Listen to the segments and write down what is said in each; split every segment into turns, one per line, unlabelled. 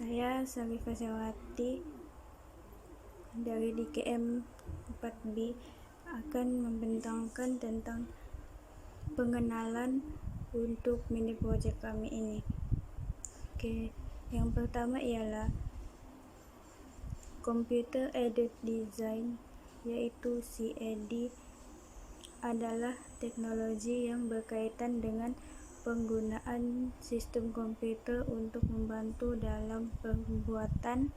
Saya Sarifah Sewati dari DKM 4B akan membentangkan tentang pengenalan untuk mini project kami ini. Oke, yang pertama ialah Computer Aided Design, yaitu CAD adalah teknologi yang berkaitan dengan penggunaan sistem komputer untuk membantu dalam pembuatan,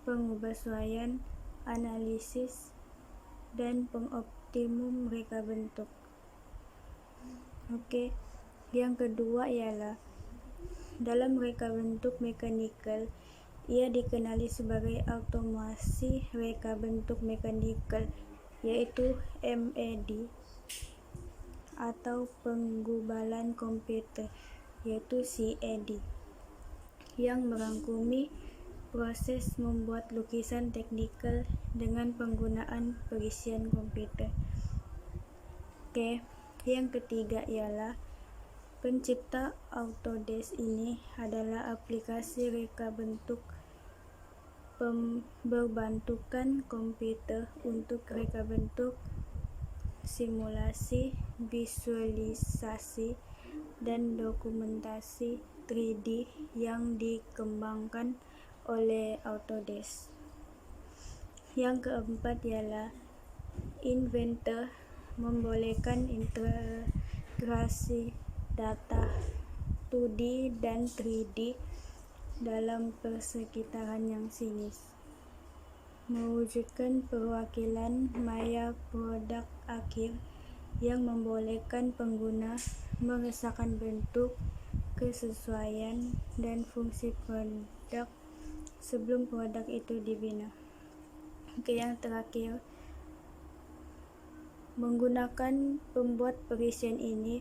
pengubahsuaian, analisis, dan pengoptimum reka bentuk. Oke, yang kedua ialah dalam reka bentuk mekanikal, ia dikenali sebagai automasi reka bentuk mekanikal, yaitu MAD, atau penggubalan komputer, yaitu CAD, yang merangkumi proses membuat lukisan teknikal dengan penggunaan perisian komputer. Oke, yang ketiga ialah pencipta Autodesk ini adalah aplikasi reka bentuk berbantukan komputer untuk reka bentuk, simulasi, visualisasi, dan dokumentasi 3D yang dikembangkan oleh Autodesk. Yang keempat ialah Inventor, membolehkan integrasi data 2D dan 3D dalam persekitaran yang sinis, mewujudkan perwakilan maya produk akhir yang membolehkan pengguna merasakan bentuk, kesesuaian, dan fungsi produk sebelum produk itu dibina. Oke, yang terakhir, menggunakan pembuat perisian ini,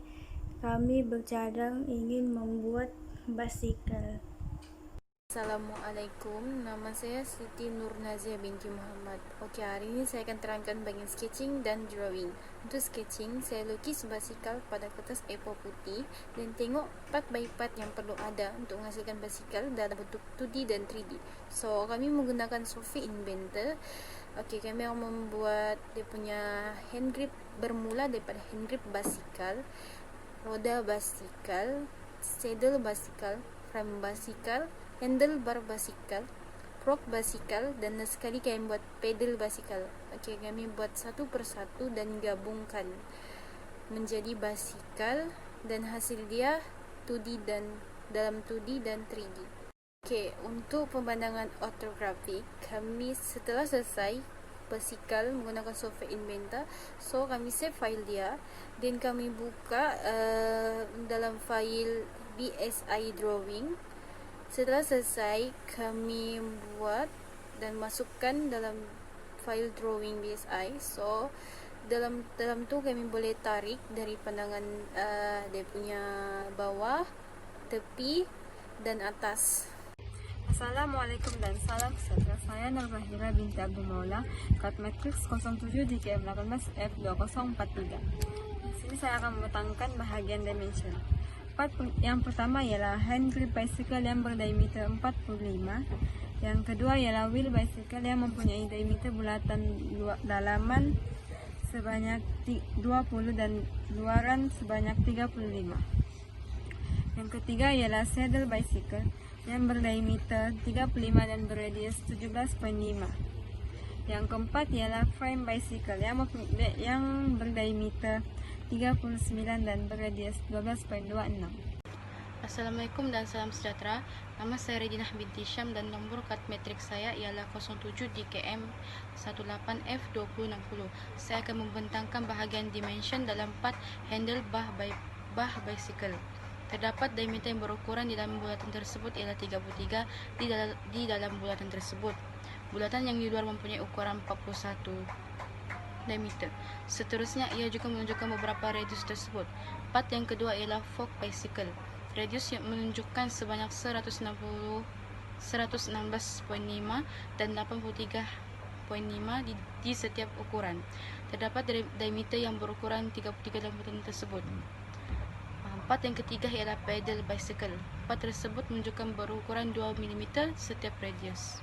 kami bercadang ingin membuat basikal.
Assalamualaikum, nama saya Siti Nurnazia binti Muhammad. Okey, hari ini saya akan terangkan bahagian sketching dan drawing. Untuk sketching, saya lukis basikal pada kertas A4 putih dan tengok part by part yang perlu ada untuk menghasilkan basikal dalam bentuk 2D dan 3D. So, kami menggunakan software Inventor. Okey, kami akan membuat dia punya hand grip, bermula daripada hand grip basikal, roda basikal, saddle basikal, frame basikal, handlebar basikal, fork basikal, dan sekali kami buat pedal basikal. Okey, kami buat satu persatu dan gabungkan menjadi basikal, dan hasil dia 2D dan dalam 2D dan 3D. Okey, untuk pemandangan ortografik, kami setelah selesai basikal menggunakan software Inventor, so kami save file dia dan kami buka dalam file BSI drawing. Setelah selesai, kami buat dan masukkan dalam file drawing BSI. So dalam tu kami boleh tarik dari pandangan dia punya bawah, tepi, dan atas.
Assalamualaikum dan salam sejahtera. Saya Nurmahira binti Abdul Maula, kat matriks 07 DKM 18 F2043. Di sini saya akan memetangkan bahagian dimension. Part yang pertama ialah hand grip bicycle yang berdiameter 45. Yang kedua ialah wheel bicycle yang mempunyai diameter bulatan dalaman sebanyak 20 dan luaran sebanyak 35. Yang ketiga ialah saddle bicycle yang berdiameter 35 dan berradius 17.5. Yang keempat ialah frame bicycle yang berdiameter 39 dan berradius 12.26.
Assalamualaikum dan salam sejahtera. Nama saya Redinah binti Syam dan nombor kad matrik saya ialah 07 DKM 18F2060. Saya akan membentangkan bahagian dimension dalam part handle bah bicycle. Terdapat diameter yang berukuran di dalam bulatan tersebut ialah 33 di dalam bulatan tersebut. Bulatan yang di luar mempunyai ukuran 41 diameter. Seterusnya, ia juga menunjukkan beberapa radius tersebut. Part yang kedua ialah fork bicycle. Radius yang menunjukkan sebanyak 116.5 dan 83.5 di setiap ukuran. Terdapat diameter yang berukuran 33 dalam bulatan tersebut. Part yang ketiga ialah pedal bicycle. Part tersebut menunjukkan berukuran 2 mm setiap radius.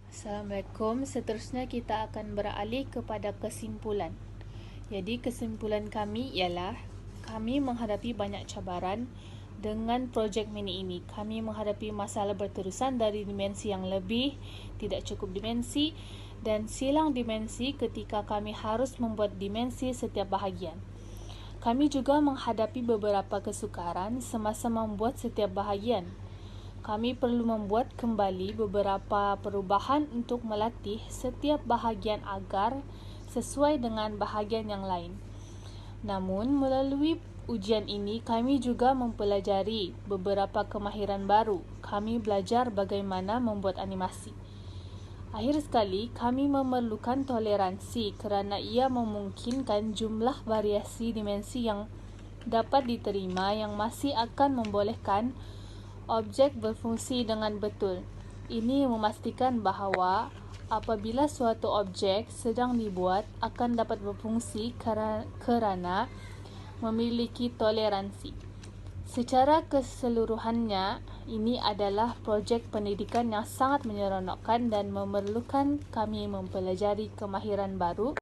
Assalamualaikum. Seterusnya kita akan beralih kepada kesimpulan. Jadi kesimpulan kami ialah kami menghadapi banyak cabaran dengan projek mini ini. Kami menghadapi masalah berterusan dari dimensi yang lebih, tidak cukup dimensi dan silang dimensi ketika kami harus membuat dimensi setiap bahagian. Kami juga menghadapi beberapa kesukaran semasa membuat setiap bahagian. Kami perlu membuat kembali beberapa perubahan untuk melatih setiap bahagian agar sesuai dengan bahagian yang lain. Namun, melalui ujian ini, kami juga mempelajari beberapa kemahiran baru. Kami belajar bagaimana membuat animasi. Akhir sekali, kami memerlukan toleransi kerana ia memungkinkan jumlah variasi dimensi yang dapat diterima yang masih akan membolehkan objek berfungsi dengan betul. Ini memastikan bahawa apabila suatu objek sedang dibuat akan dapat berfungsi kerana memiliki toleransi. Secara keseluruhannya, ini adalah projek pendidikan yang sangat menyeronokkan dan memerlukan kami mempelajari kemahiran baru